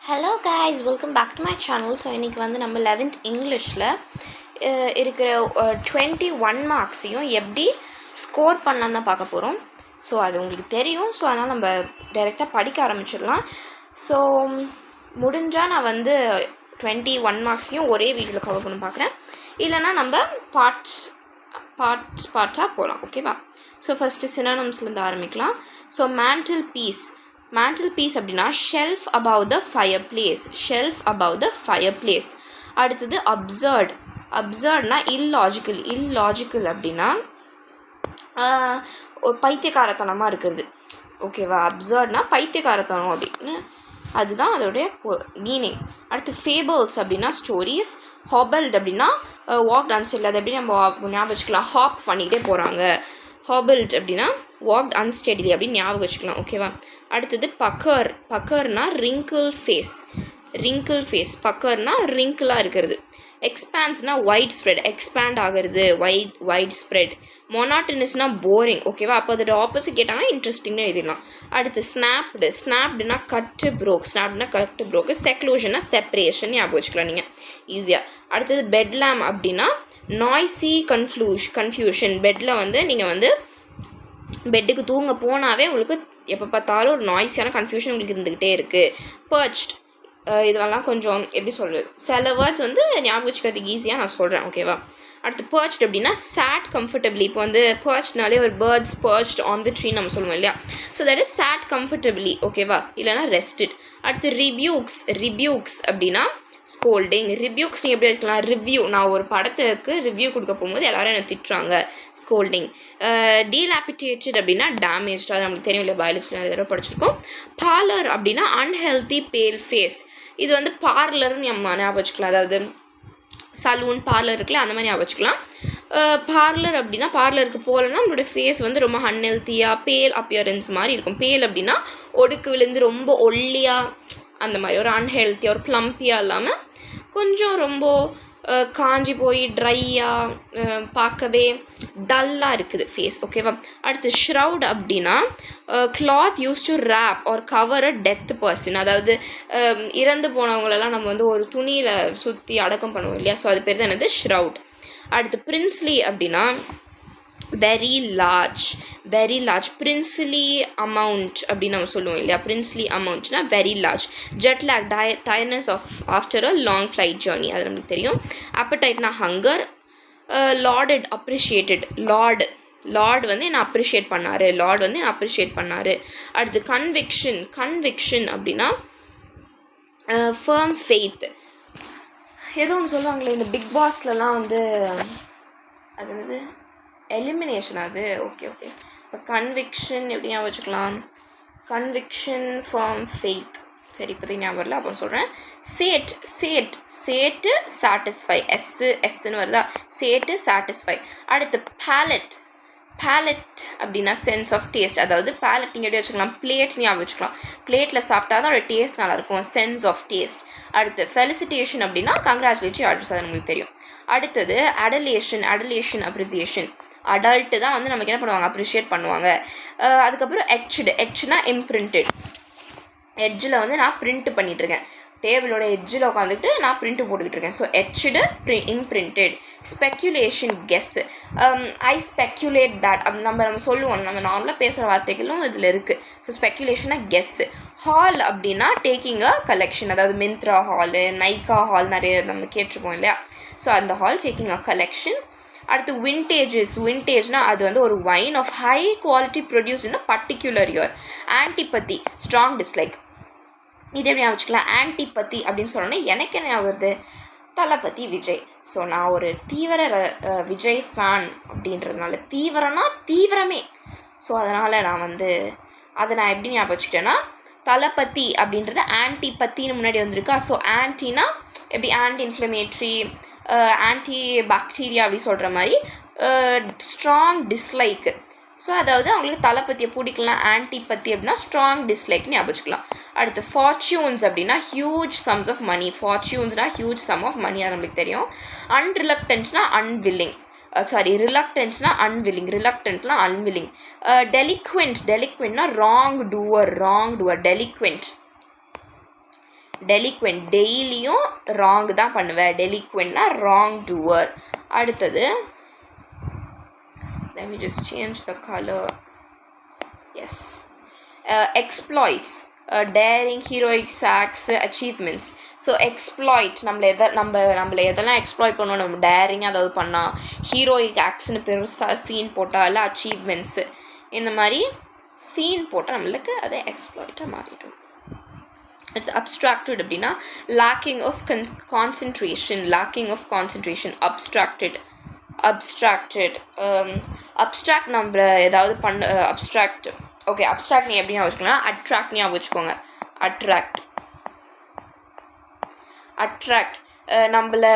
Hello guys, welcome back to my channel. So இன்றைக்கி வந்து நம்ம 11th இங்கிலீஷில் இருக்கிற 21 மார்க்ஸையும் எப்படி ஸ்கோர் பண்ணலாம் தான் பார்க்க போகிறோம். ஸோ அது உங்களுக்கு தெரியும். ஸோ அதனால் நம்ம டைரெக்டாக படிக்க ஆரம்பிச்சிடலாம். ஸோ முடிஞ்சால் நான் வந்து 21 மார்க்ஸையும் ஒரே வீடியோவில் கவர் பண்ண பார்க்குறேன். இல்லைனா நம்ம பார்ட்ஸாக போகலாம். ஓகேவா? ஸோ ஃபஸ்ட்டு சினானிம்ஸ்லேருந்து ஆரம்பிக்கலாம். ஸோ மேண்டில் பீஸ் அப்படின்னா shelf above the fire place. அடுத்தது அப்சர்ட்னா இல்லாஜிக்கல் அப்படின்னா ஒரு பைத்தியக்காரத்தனமாக இருக்கிறது. ஓகேவா? அப்சர்ட்னா பைத்தியக்காரத்தனம் அப்படின்னு அதுதான் அதோடைய மீனிங். அடுத்து ஃபேபிள்ஸ் அப்படின்னா ஸ்டோரிஸ். ஹாபல்ட் அப்படின்னா வாக் அன்ஸ்டெடிலி. அது எப்படி நம்ம ஞாபகம் வச்சுக்கலாம்? ஹாப் பண்ணிகிட்டே போகிறாங்க. ஹாபிள்ட் அப்படின்னா வாக்ட் அன்ஸ்டெடிலி அப்படின்னு ஞாபகம் வச்சுக்கலாம். ஓகேவா? அடுத்தது பக்கர்னா ரிங்கிள் ஃபேஸ். பக்கர்னா ரிங்கிளாக இருக்கிறது. எக்ஸ்பேன்ஸ்னால் வைட் ஸ்ப்ரெட், எக்ஸ்பேண்ட் ஆகிறது, வைட் ஸ்ப்ரெட். மொனாட்டனஸ்னா போரிங். ஓகேவா? அப்போ அதோட ஆப்போசிட் கேட்டாங்கன்னா இன்ட்ரெஸ்டிங்காக எழுதிடலாம். அடுத்து ஸ்னாப்டுனா கட்டு ப்ரோக்கு. செக்லூஷன்னா செப்பரேஷன் ஞாபகம் வச்சுக்கலாம் நீங்கள் ஈஸியாக. அடுத்தது பெட்லாம் அப்படின்னா நாய்ஸி கன்ஃபியூஷன். பெட்டில் வந்து நீங்கள் வந்து பெட்டுக்கு தூங்க போனாவே உங்களுக்கு எப்போ பார்த்தாலும் ஒரு நாய்ஸியான கன்ஃபியூஷன் உங்களுக்கு இருந்துக்கிட்டே இருக்குது. பர்ச்ட் இதெல்லாம் கொஞ்சம் எப்படி சொல்கிறது, சில வேர்ட்ஸ் வந்து ஞாபகம் வச்சுக்கிறதுக்கு ஈஸியாக நான் சொல்கிறேன். ஓகேவா? அடுத்து பர்ச்ட் அப்படின்னா சாட் கம்ஃபர்டபிளி. இப்போ வந்து பர்ச்னாலே ஒரு birds perched on the tree நம்ம சொல்லுவோம் இல்லையா? So that is sat comfortably. ஓகேவா? இல்லைனா ரெஸ்டட். அடுத்து ரிபியூக்ஸ் அப்படின்னா ஸ்கோல்டிங். ரிவ்யூக்ஸ் நீங்கள் எப்படி இருக்கலாம்? ரிவ்யூ, நான் ஒரு படத்துக்கு ரிவ்யூ கொடுக்க போகும்போது எல்லோரும் என்னை திட்டுறாங்க. ஸ்கோல்டிங். டீலாபிட்டேட்டட் அப்படின்னா டேமேஜ். அது நம்மளுக்கு தெரியும் இல்லையா? பயாலஜியில் நிறைய தடவை படிச்சிருக்கோம். பார்லர் அப்படின்னா அன்ஹெல்தி பேல் ஃபேஸ். இது வந்து பார்லர்னு நம்ம ஞாபகம் வச்சுக்கலாம். அதாவது சலூன் பார்லர் இருக்குல்ல, அந்த மாதிரி ஞாபகம் வச்சுக்கலாம். பார்லர் அப்படின்னா பார்லருக்கு போகலன்னா நம்மளோட ஃபேஸ் வந்து ரொம்ப அன்ஹெல்த்தியாக பேல் அப்பியரன்ஸ் மாதிரி இருக்கும். பேல் அப்படின்னா ஒடுக்கு விழுந்து ரொம்ப ஒல்லியாக அந்த மாதிரி ஒரு அன்ஹெல்த்தியாக ஒரு ப்ளம்பியாக இல்லாமல் கொஞ்சம் ரொம்ப காஞ்சி போய் ட்ரையாக பார்க்கவே டல்லாக இருக்குது ஃபேஸ். ஓகேவா? அடுத்து ஷ்ரவுட் அப்படின்னா cloth use to wrap or cover a death person. அதாவது இறந்து போனவங்களெல்லாம் நம்ம வந்து ஒரு துணியில் சுற்றி அடக்கம் பண்ணுவோம் இல்லையா? ஸோ அது பேர் தான் என்னது? ஷ்ரவுட். அடுத்து பிரின்ஸ்லி அப்படின்னா வெரி லார்ஜ். பிரின்ஸ்லி அமௌண்ட் அப்படின்னு நம்ம சொல்லுவோம் இல்லையா? பிரின்ஸ்லி அமௌண்ட்னா very large. Jet lag tiredness after a long flight journey. அது நம்மளுக்கு தெரியும். அப்படைட்னா ஹங்கர். Lauded appreciated. லார்ட் வந்து என்னை அப்ரிஷியேட் பண்ணார். அடுத்து கன்விக்ஷன் அப்படின்னா ஃபர்ம் ஃபெய்த். ஏதோ ஒன்று சொல்லுவாங்களே இந்த பிக் பாஸ்லலாம் வந்து அது என்னது எலிமினேஷன். அது ஓகே. இப்போ கன்விக்ஷன் எப்படி ஞாபகம் வச்சுக்கலாம்? Conviction firm faith. சரி, இப்போதைக்கு ஞாபகம் வரல, அப்புறம் சொல்கிறேன். Sate satisfy. எஸ்ன்னு வருதா? Sate satisfy. அடுத்து பேலட் அப்படின்னா சென்ஸ் ஆஃப் டேஸ்ட். அதாவது பேலட் நீங்கள் எப்படி வச்சுக்கலாம்? பிளேட் ஞாபகம் வச்சுக்கலாம். பிளேட்டில் சாப்பிட்டா தான் அதோட டேஸ்ட் நல்லாயிருக்கும். Sense of taste. அடுத்து ஃபெலிசிட்டேஷன் அப்படின்னா கங்க்ராச்சுலேட்டரி ஆர்டர்ஸ். அது நம்மளுக்கு தெரியும். அடுத்தது அடலேஷன் அப்ரிசியேஷன். அடல்ட்டு தான் வந்து நமக்கு என்ன பண்ணுவாங்க? அப்ரிஷியேட் பண்ணுவாங்க. அதுக்கப்புறம் எட்ஜ்னா இம்ப்ரிண்டட். எட்ஜில் வந்து நான் பிரிண்ட் பண்ணிகிட்ருக்கேன். டேபிளோட எட்ஜில் உட்காந்துட்டு நான் பிரிண்ட்டு போட்டுக்கிட்டு இருக்கேன். So etched imprinted. Speculation guess. I speculate that நம்ம சொல்லுவோம். நம்ம நார்மலாக பேசுகிற வார்த்தைகளும் இதில் இருக்குது. ஸோ ஸ்பெக்குலேஷனாக கெஸ்ஸு. ஹால் அப்படின்னா டேக்கிங் அ கலெக்ஷன். அதாவது மிந்த்ரா ஹாலு, நைக்கா ஹால் நிறைய நம்ம கேட்டிருப்போம் இல்லையா? ஸோ அந்த ஹால் டேக்கிங் அ கலெக்ஷன். அடுத்து விண்டேஜ்னா அது வந்து ஒரு wine of high quality produced in a particular year. Antipathy strong dislike. இதே ஞாபகம் வச்சுக்கலாம். ஆன்டிபத்தி அப்படின்னு சொன்னோன்னா எனக்கு என்ன ஆகுது? தளபதி விஜய். ஸோ நான் ஒரு தீவிர விஜய் ஃபேன் அப்படின்றதுனால தீவிரமே. ஸோ அதனால் நான் வந்து அதை நான் எப்படி ஞாபகம் வச்சுக்கிட்டேன்னா தளபதி அப்படின்றது ஆன்டிபத்தின்னு முன்னாடி வந்திருக்கா. ஸோ ஆன்டினா எப்படி ஆன்டி இன்ஃப்ளமேட்ரி, ஆன்டி பாக்டீரியா அப்படி சொல்கிற மாதிரி ஸ்ட்ராங் டிஸ்லைக்கு. ஸோ அதாவது அவங்களுக்கு தளபதியை பிடிக்கலாம். ஆன்டிபத்தி அப்படின்னா ஸ்ட்ராங் டிஸ்லைக்னு ஞாபகம் வச்சுக்கலாம். அடுத்து ஃபார்ச்சூன்ஸ் அப்படின்னா ஹியூஜ் சம்ஸ் ஆஃப் மணி. ஃபார்ச்சூன்ஸ்னால் ஹியூஜ் சம் ஆஃப் மணி. அது நம்மளுக்கு தெரியும். அன்ரிலக்டன்ஸ்னா அன்வில்லிங். ரிலக்டன்ஸ்னா அன்வில்லிங். ரிலக்டன்ட்னா அன்வில்லிங். டெலிக்வெண்ட்னா ராங் டூவர். டெலிக்வெண்ட். டெலிக்வெண்ட் டெய்லியும் ராங் தான் பண்ணுவேன். டெலிக்வெண்ட்னா ராங் டூவர். அடுத்தது let me just change the color. Yes. Exploits, daring, heroic acts, achievements. So exploit நம்மளை எதெல்லாம் எக்ஸ்ப்ளாய்ட் பண்ணணும், நம்ம டேரிங்காக அதாவது பண்ணால், ஹீரோயிக் ஆக்ட்ஸ்னு பெருசாக சீன் போட்டால் இல்லை அச்சீவ்மெண்ட்ஸு இந்த மாதிரி சீன் போட்டால் நம்மளுக்கு அதை எக்ஸ்ப்ளாய்ட்டாக மாறிடும். இட்ஸ் அப்ஸ்ட்ராக்டட் அப்படின்னா லேக்கிங் ஆஃப் கான்சன்ட்ரேஷன் அப்ஸ்ட்ராக்ட் நம்மளை ஏதாவது அப்ஸ்ட்ராக்ட். ஓகே, அப்ஸ்ட்ராக்ட் நீ எப்படி ஞாபகம் வச்சுக்கலாம், அட்ராக்ட் ஞாபகம் வச்சுக்கோங்க. அட்ராக்ட் நம்மளை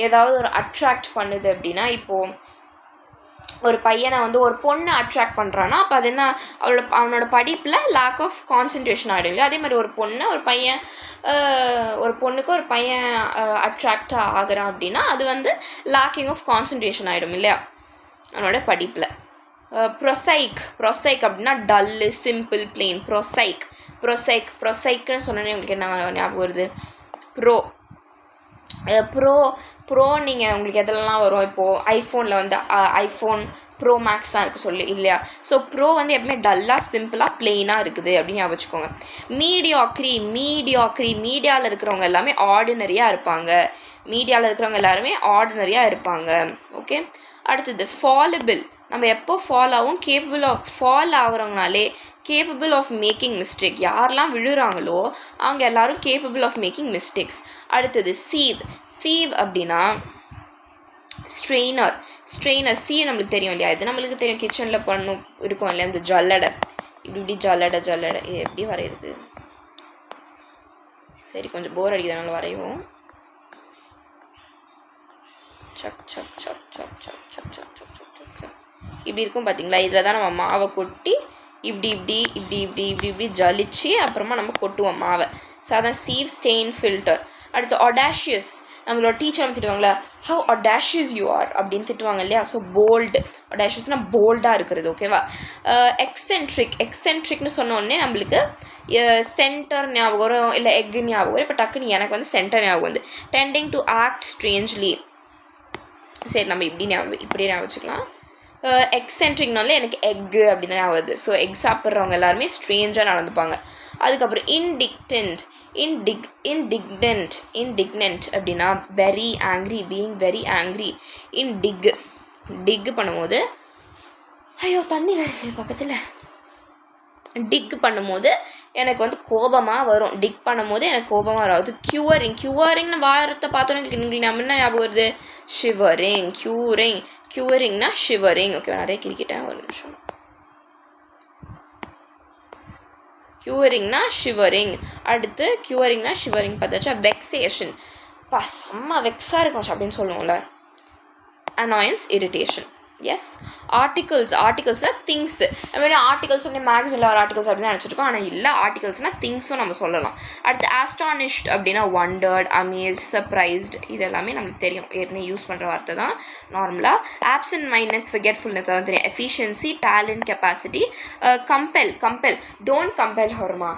ஏதாவது ஒரு அட்ராக்ட் பண்ணுது அப்படின்னா, இப்போது ஒரு பையனை வந்து ஒரு பொண்ணு அட்ராக்ட் பண்ணுறான்னா அப்போ அது என்ன, அவனோட படிப்பில் லேக் ஆஃப் கான்சன்ட்ரேஷன் ஆகிடும் இல்லையா. அதே மாதிரி ஒரு பொண்ணுக்கு ஒரு பையன் அட்ராக்ட் ஆகிறான் அப்படின்னா அது வந்து லேக்கிங் ஆஃப் கான்சன்ட்ரேஷன் ஆகிடும் இல்லையா அவனோட படிப்பில். ப்ரொசைக் அப்படின்னா டல்லு, சிம்பிள், பிளெயின். ப்ரொசைக்னு சொன்னோன்னே உங்களுக்கு என்ன ஞாபகம் வருது, ப்ரோ நீங்கள் உங்களுக்கு எதெல்லாம் வரும், இப்போது ஐஃபோனில் வந்து ஐஃபோன் ப்ரோ மேக்ஸ்லாம் இருக்குது சொல்லி இல்லையா. ஸோ ப்ரோ வந்து எப்பவுமே டல்லாக சிம்பிளாக பிளெயினாக இருக்குது அப்படின்னு ஞாபகம் வச்சுக்கோங்க. மீடியாக்ரி மீடியாவில் இருக்கிறவங்க எல்லாமே ஆர்டினரியாக இருப்பாங்க. ஓகே, அடுத்தது ஃபாலபிள். நம்ம எப்போ ஃபால் ஆகும், ஃபால் ஆகிறவங்கனாலே கேப்பபிள் ஆஃப் மேக்கிங் மிஸ்டேக். யாரெல்லாம் விழுறாங்களோ அவங்க எல்லாரும் கேப்பபிள் ஆஃப் மேக்கிங் மிஸ்டேக்ஸ். அடுத்தது சீவ் அப்படின்னா ஸ்ட்ரெயினர். சீவ் நம்மளுக்கு தெரியும் இல்லையா, இது நம்மளுக்கு தெரியும், கிச்சனில் இருக்கும் இல்லையா, இந்த ஜல்லடை இப்படி ஜல்லடை இது எப்படி வரைகிறது, சரி கொஞ்சம் போர் அடிக்கிறதுனால வரைவோம். சக் சக் சக் சக் சக் சக் சக் சக் சக் சக் இப்படி இருக்கும் பார்த்தீங்களா. இதில் தான் நம்ம மாவை கொட்டி இப்படி ஜலிச்சு அப்புறமா நம்ம கொட்டுவோம் மாவை. ஸோ அதான் சீவ், ஸ்டெயின், ஃபில்டர். அடுத்து ஒடாஷியஸ். நம்மளோட டீச்சர் நம்ம திட்டுவாங்களா, ஹவ் ஒடாஷியஸ் யூ ஆர் அப்படின்னு திட்டுவாங்க இல்லையா. ஸோ போல்டு, ஒடாஷியஸ்னால் போல்டாக இருக்கிறது. ஓகேவா. எக்ஸென்ட்ரிக்னு சொன்னோடனே நம்மளுக்கு சென்டர் ஞாபகம் வரும், இல்லை எக்கு ஞாபகம் வரும். இப்போ டக்குன்னு எனக்கு வந்து சென்டர் ஞாபகம் வந்து டெண்டிங் டு ஆக்ட் ஸ்ட்ரேஞ்ச்லி. சரி, நம்ம இப்படியே ஞாபகம் வச்சுக்கலாம். எக்ஸென்ட்ரிக்னாலே எனக்கு எக்கு அப்படின்னு தான் ஆகுது. ஸோ எக் சாப்பிட்றவங்க எல்லாருமே ஸ்ட்ரேஞ்சாக நடந்துப்பாங்க. அதுக்கப்புறம் இன்டிக்னன்ட் அப்படின்னா very angry, being very angry. Tick பண்ணும்போது ஐயோ தண்ணி வேறு பக்கத்தில். டிக் பண்ணும்போது எனக்கு வந்து கோபமாக வரும். டிக் பண்ணும்போது எனக்கு கோபமாக வரும். அது க்யூவரிங்னு வாரத்தை பார்த்தோன்னே எங்களுக்கு நம்ம என்ன ஞாபகம் வருது, க்யூவரிங்னா ஷிவரிங். ஓகே, நிறைய கிரிக்கிட்டேன், ஒரு நிமிஷம். க்யூவரிங்னா ஷிவரிங். அடுத்து க்யூவரிங்னா ஷிவரிங் பார்த்தாச்சா. வெக்ஸேஷன், செம்ம வெக்ஸாக இருக்கும் அப்படின்னு சொல்லுவோம்ல. Annoyance, irritation. எஸ். ஆர்டிகல்ஸ்னால் திங்ஸ். நம்ம ஆர்டிகல்ஸ் வந்து மேக்ஸில் ஒரு ஆர்டிகல்ஸ் அப்படின்னு நினச்சிருக்கோம், ஆனால் இல்லை, ஆர்டிகல்ஸ்னால் திங்ஸும் நம்ம சொல்லலாம். அடுத்து ஆஸ்டானிஷ்ட் அப்படின்னா வண்டர்ட், அமேஸ், சர்ப்ரைஸ்ட். இது எல்லாமே நம்மளுக்கு தெரியும், ஏற்கனவே யூஸ் பண்ணுற வார்த்தை தான் நார்மலாக. ஆப்சன்ட் மைண்ட்னஸ், ஃபர்கெட்ஃபுல்னஸ், அதான் தெரியும். Efficiency, talent, capacity. Compel don't compel ஹர்மா.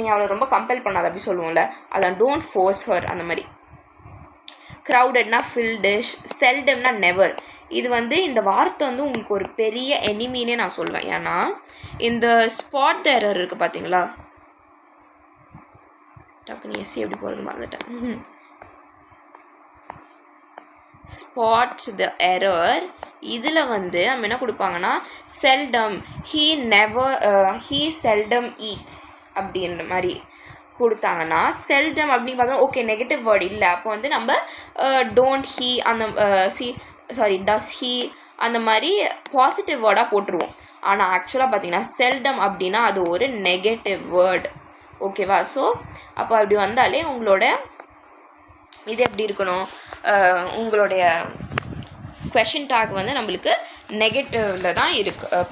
நீ அவளை ரொம்ப கம்பெல் பண்ணாத அப்படி சொல்லுவோம்ல, அதான் டோன்ட் ஃபோர்ஸ் ஹர் அந்த மாதிரி. க்ரௌடட்னா ஃபில்டிஷ், செல்டம்னா நெவர். இது வந்து இந்த வார்த்தை வந்து உங்களுக்கு ஒரு பெரிய எனிமினே நான் சொல்லுவேன். ஏன்னா இந்த ஸ்பாட் எரர் இருக்குது பார்த்தீங்களா, டக்குன்னு எஸ்சி எப்படி போகிறது மறந்துட்டேன். Spot the error. இதில் வந்து நம்ம என்ன கொடுப்பாங்கன்னா செல்டம், ஹீ செல்டம் ஈட்ஸ் அப்படின்ற மாதிரி கொடுத்தாங்கன்னா, செல்டம் அப்படின்னு பார்த்தோம்னா ஓகே நெகட்டிவ் வேர்டு இல்லை, அப்போ வந்து நம்ம டோன்ட் ஹீ அந்த டஸ் ஹீ அந்த மாதிரி பாசிட்டிவ் வேர்டாக போட்டுருவோம். ஆனால் ஆக்சுவலாக பார்த்தீங்கன்னா செல்டம் அப்படின்னா அது ஒரு நெகட்டிவ் வேர்டு. ஓகேவா. ஸோ அப்போ அப்படி வந்தாலே உங்களோட இது எப்படி இருக்கணும், உங்களுடைய கொஷின் டேக் வந்து நம்மளுக்கு நெகட்டிவில் தான்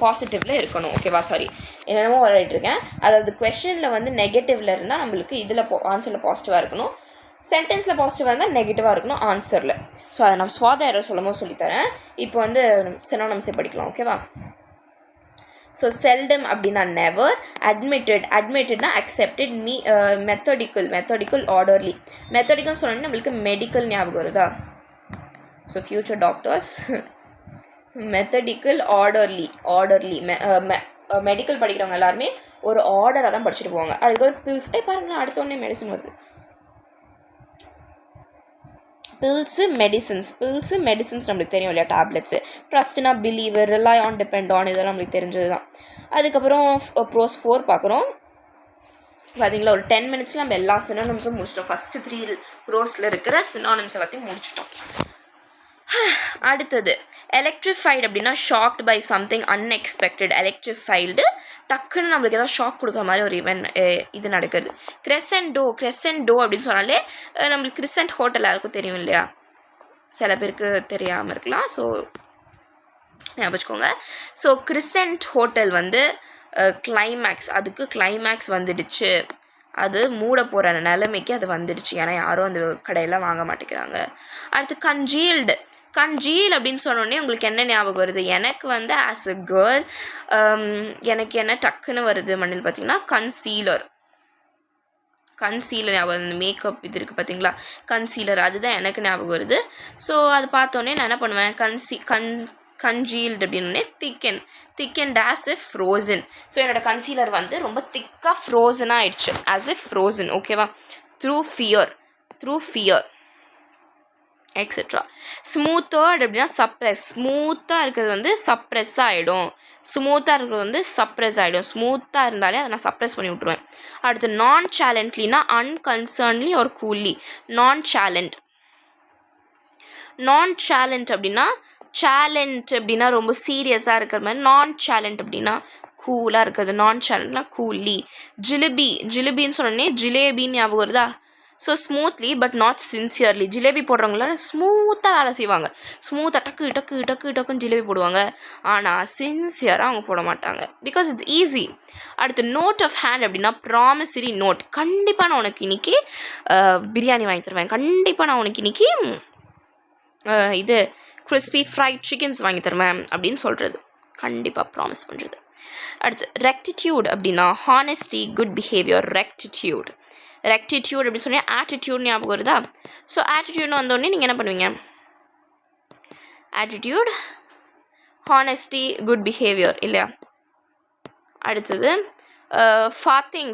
பாசிட்டிவில் இருக்கணும். ஓகேவா. சாரி, என்னென்னமோ வரையிட்ருக்கேன். அதாவது கொஷனில் வந்து நெகட்டிவில் இருந்தால் நம்மளுக்கு இதில் ஆன்சரில் பாசிட்டிவாக இருக்கணும், சென்டென்ஸில் பாசிட்டிவாக இருந்தால் நெகட்டிவாக இருக்கணும் ஆன்சரில். ஸோ அதை நான் ஸ்வாத எரர் சொல்லும்போது சொல்லித்தரேன். இப்போ வந்து சினோனிம்ஸே படிக்கலாம். ஓகேவா. ஸோ செல்டம் அப்படின்னா நெவர், அட்மிட்டட்னா அக்செப்டட், மெத்தடிக்கல் ஆர்டர்லி. மெத்தடிக்கல்னு சொன்னோன்னே நம்மளுக்கு மெடிக்கல் ஞாபகம் வருதா? So future doctors methodical orderly medical படிக்கிறவங்க எல்லாருமே ஒரு ஆர்டராக தான் படிச்சுட்டு போவாங்க. அதுக்கப்புறம் பில்ஸ் பாருங்களேன், அடுத்த உடனே மெடிசன் வருது. பில்ஸு மெடிசன்ஸ் நம்மளுக்கு தெரியும் இல்லையா, டேப்லெட்ஸு. ட்ரஸ்ட்னா believer, rely on, depend on, இதெல்லாம் நம்மளுக்கு தெரிஞ்சது தான். அதுக்கப்புறம் ப்ரோஸ் 4 பார்க்குறோம். பார்த்தீங்களா, ஒரு 10 மினிட்ஸில் நம்ம எல்லா சினானிம்ஸும் முடிச்சிட்டோம். ஃபஸ்ட்டு 3 ரோஸில் இருக்கிற சினானிம்ஸ் எல்லாத்தையும் முடிச்சிட்டோம். அடுத்தது எலக்ட்ரிஃபைடு அப்படின்னா shocked by something unexpected. Electrified டக்குன்னு நம்மளுக்கு ஏதாவது ஷாக் கொடுக்குற மாதிரி ஒரு இது நடக்குது. கிரெசென்டோ அப்படின்னு சொன்னாலே நம்மளுக்கு கிறிசன்ட் ஹோட்டல் யாருக்கும் தெரியும் இல்லையா, சில பேருக்கு தெரியாமல் இருக்கலாம். ஸோ ஞாபகம் வச்சுக்கோங்க. ஸோ கிறிசன்ட் ஹோட்டல் வந்து அதுக்கு கிளைமேக்ஸ் வந்துடுச்சு, அது மூட போகிற நிலைமைக்கு அது வந்துடுச்சு. ஏன்னா யாரும் அந்த கடையில் வாங்க மாட்டேங்கிறாங்க. அடுத்து கன்ஜீல் அப்படின்னு சொன்னோடனே உங்களுக்கு என்ன ஞாபகம் வருது? எனக்கு வந்து ஆஸ் அ கேர்ள் எனக்கு என்ன டக்குன்னு வருது மண்ணில் பார்த்தீங்கன்னா கன்சீலர் ஞாபகம். அந்த மேக்கப் இது இருக்குது பார்த்தீங்களா, கன்சீலர், அதுதான் எனக்கு ஞாபகம் வருது. ஸோ அது பார்த்தோன்னே நான் என்ன பண்ணுவேன், கன்ஜீல்டு அப்படின்னே thicken as a frozen. So என்னோடய கன்சீலர் வந்து ரொம்ப திக்காக ஃப்ரோசனாக ஆயிடுச்சு, ஆஸ் எ ஃப்ரோசன். ஓகேவா? Through fear etcetera. ஸ்மூத்தர்ட் அப்படின்னா சப்ரெஸ். ஸ்மூத்தாக இருக்கிறது வந்து சப்ரெஸ் ஆகிடும். ஸ்மூத்தாக இருந்தாலே அதை நான் சப்ரெஸ் பண்ணி விட்ருவேன். அடுத்து நான் சேலண்ட்லினா அன்கன்சர்ன்லி ஒரு கூலி. நான் சேலண்ட் அப்படின்னா சேலண்ட் அப்படின்னா ரொம்ப சீரியஸாக இருக்கிற மாதிரி, நான் சேலண்ட் அப்படின்னா கூலாக இருக்கிறது. நான் சேலண்ட்னா கூலி. ஜிலிபின்னு சொன்னோடனே ஜிலேபின்னு ஞாபகம் வருதா? So smoothly but not sincerely. Jalebi போடுறவங்களாம் ஸ்மூத்தாக வேலை செய்வாங்க, ஸ்மூத்தாக டக்குன்னு ஜிலேபி போடுவாங்க. ஆனால் சின்சியராக அவங்க போட மாட்டாங்க, பிகாஸ் இட்ஸ் ஈஸி. அடுத்து நோட் ஆஃப் ஹேண்ட் அப்படின்னா ப்ராமிசரி நோட். கண்டிப்பாக நான் உனக்கு இன்றைக்கி பிரியாணி வாங்கி தருவேன், கண்டிப்பாக நான் உனக்கு இன்றைக்கி இது கிறிஸ்பி ஃப்ரைட் சிக்கன்ஸ் வாங்கி தருவேன் அப்படின்னு சொல்கிறது, கண்டிப்பாக ப்ராமிஸ் பண்ணுறது. அடுத்து ரெக்டிடியூட் அப்படின்னா ஹானஸ்டி, குட் பிஹேவியர். ரெக்டிடியூட் அப்படின்னு சொன்னால் ஆட்டிடியூட் ஞாபகம் வருதா? ஸோ ஆட்டிடியூட்னு வந்தோடனே நீங்கள் என்ன பண்ணுவீங்க? ஆட்டிடியூட், ஹானஸ்டி, குட் பிஹேவியர் இல்லையா? அடுத்தது ஃபாத்திங்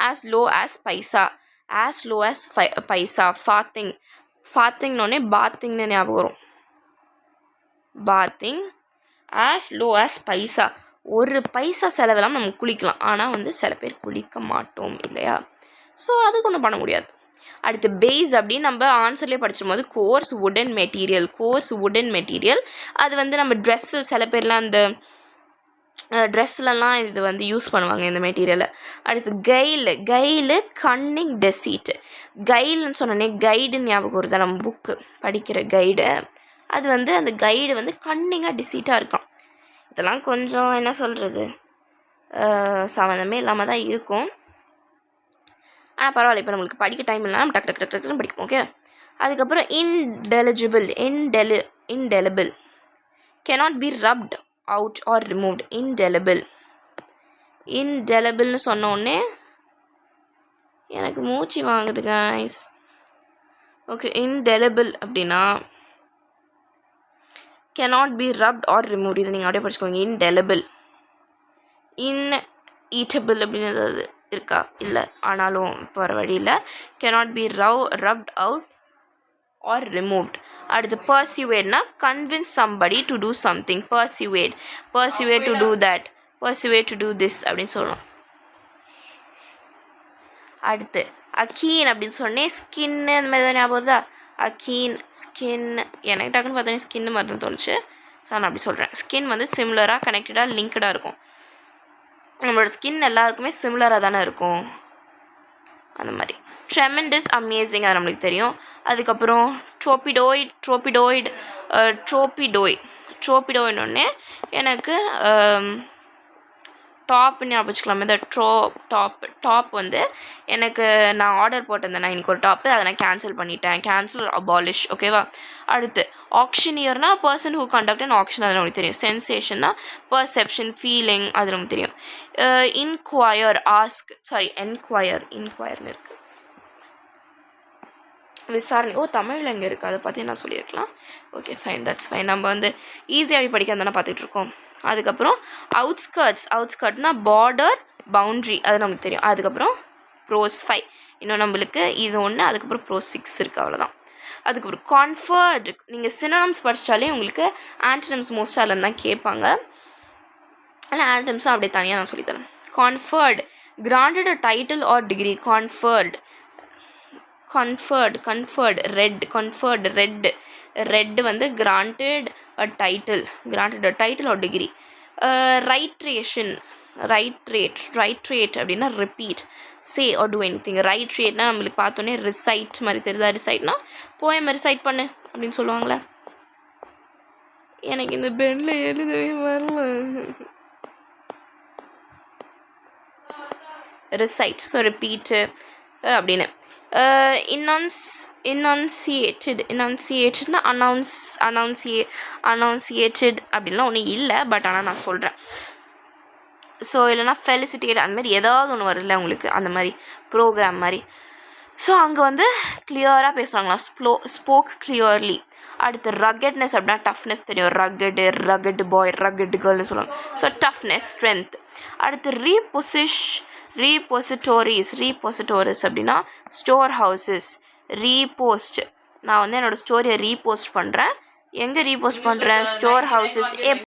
ஆஸ் லோ ஆஸ் பைசா. ஃபாத்திங்னோடனே பாத்திங்னு ஞாபகம் வரும். பாத்திங் ஆஸ் லோ ஆஸ் பைசா. ஒரு பைசா செலவெல்லாம் நம்ம குளிக்கலாம், ஆனால் வந்து சில பேர் குளிக்க மாட்டோம் இல்லையா? ஸோ அதுக்கு ஒன்றும் பண்ண முடியாது. அடுத்து பேஸ் அப்படின்னு நம்ம ஆன்சர்லேயே படிச்சும் போது கோர்ஸ் வுடன் மெட்டீரியல். அது வந்து நம்ம ட்ரெஸ்ஸு, சில பேர்லாம் அந்த ட்ரெஸ்லலாம் இது வந்து யூஸ் பண்ணுவாங்க இந்த மெட்டீரியலை. அடுத்து கெயிலு கன்னிங் டெசீட். கைடுன்னு சொன்னோன்னே கைடுன்னு ஞாபகம் வருது, நம்ம புக்கு படிக்கிற கைடு. அது வந்து அந்த கைடு வந்து கன்னிங்காக டிசீட்டாக இருக்கான். இதெல்லாம் கொஞ்சம் என்ன சொல்கிறது, சம்மந்தமே இல்லாமல் தான் இருக்கும். ஆனால் பரவாயில்ல, இப்போ நம்மளுக்கு படிக்க டைம் இல்லைனா நம்ம டக்குன்னு படிப்போம். ஓகே. அதுக்கப்புறம் indelible cannot be rubbed out or removed. indelible சொன்ன உடனே எனக்கு மூச்சு வாங்குது கைஸ். ஓகே, indelible அப்படின்னா cannot be rubbed or removed. இதை நீங்கள் அப்படியே படிச்சுக்கோங்க. indelible. ineatable அப்படின்னு ஏதாவது இருக்கா? இல்லை, ஆனாலும் இப்போ வர வழியில் cannot be rubbed out or removed. அடுத்து persuadeனா convince somebody to do something. persuade to do that, persuade to do this அப்படின்னு சொல்லணும். அடுத்து அக்கீன் அப்படின்னு சொன்னேன், ஸ்கின்னு அந்த மாதிரி தான் ஞாபகம் வருதா? அக்கீன், ஸ்கின். எனக்கு டக்குன்னு பார்த்தோன்னே ஸ்கின்னு மாதிரி தான் தோணுச்சு, ஸோ நான் அப்படி சொல்கிறேன். ஸ்கின் வந்து சிமிலராக கனெக்டடாக லிங்க்டாக இருக்கும். நம்மளோட ஸ்கின் எல்லாருக்குமே சிமிலராக தானே இருக்கும், அந்த மாதிரி. ட்ரெமெண்டஸ், அமேசிங், அது நம்மளுக்கு தெரியும். அதுக்கப்புறம் ட்ரோபிடோயின்னொடனே எனக்கு டாப் ஞாபகம் வச்சுக்கலாமே. இந்த டாப் வந்து எனக்கு நான் ஆர்டர் போட்டிருந்தேன் நான் இன்றைக்கி ஒரு டாப்பு, அதை நான் கேன்சல் பண்ணிட்டேன். Cancel, abolish. ஓகேவா? அடுத்து ஆக்ஷனியர்னா person who conduct and auction, அது நமக்கு தெரியும். சென்சேஷன்னா பர்செப்ஷன், ஃபீலிங், அது நமக்கு தெரியும். இன்கொயர், ஆஸ்க், சாரி இன்கொயர்னு இருக்குது, விசாரணை. தமிழில் எங்கே இருக்குது அதை பற்றி நான் சொல்லியிருக்கலாம். Okay fine, that's fine. நம்ம வந்து ஈஸியாக படிக்க தானே பார்த்துட்ருக்கோம். அதுக்கப்புறம் அவுட்ஸ்கர்ட்னா பார்டர், பவுண்ட்ரி, அது நமக்கு தெரியும். அதுக்கப்புறம் ப்ரோஸ் 5, இன்னும் நம்மளுக்கு இது ஒன்று, அதுக்கப்புறம் ப்ரோஸ் 6 இருக்குது, அவ்வளோதான். அதுக்கப்புறம் கான்ஃபர்ட், நீங்கள் சினோனிம்ஸ் படித்தாலே உங்களுக்கு ஆன்டனிம்ஸ் மோஸ்ட்டாக அதில் தான் கேட்பாங்க. ஆனால் ஆன்டனிம்ஸும் அப்படியே தனியாக நான் சொல்லித்தரேன். Conferred, granted a title or degree. ரெட் வந்து granted a title or degree. Reiterate அப்படின்னா repeat, say or do anything. ரைட்ரேட்னா நம்மளுக்கு பார்த்தோன்னே ரிசைட் மாதிரி தெரியுதா? ரிசைட்னா போயம் ரிசைட் பண்ணு அப்படின்னு சொல்லுவாங்களே. எனக்கு இந்த பென்ல எழுதவே வரல. ரிசைட், ஸோ ரிப்பீட்டு அப்படின்னு. இன்னான்சியேட்டட்னா அனௌன்சியேட்டட் அப்படின்லாம் ஒன்றும் இல்லை, பட் ஆனால் நான் சொல்கிறேன். ஸோ இல்லைனா ஃபெலிசிட்டேட், அந்த மாதிரி ஏதாவது ஒன்று வரும்ல உங்களுக்கு, அந்த மாதிரி ப்ரோக்ராம் மாதிரி. ஸோ அங்கே வந்து கிளியராக பேசுகிறாங்களா, ஸ்போக் கிளியர்லி. அடுத்து ரகட்னஸ் அப்படின்னா டஃப்னஸ் தெரியும். ரகடு பாய், ரகடு கேர்ள்னு சொல்லுவாங்க. So toughness, strength. அடுத்து ரீபோசிட்டோரிஸ் அப்படின்னா ஸ்டோர் ஹவுசஸ். ரீபோஸ்ட், நான் வந்து என்னோடய ஸ்டோரியை ரீபோஸ்ட் பண்ணுறேன். எங்கே ரீபோஸ்ட் பண்ணுறேன்? Store houses.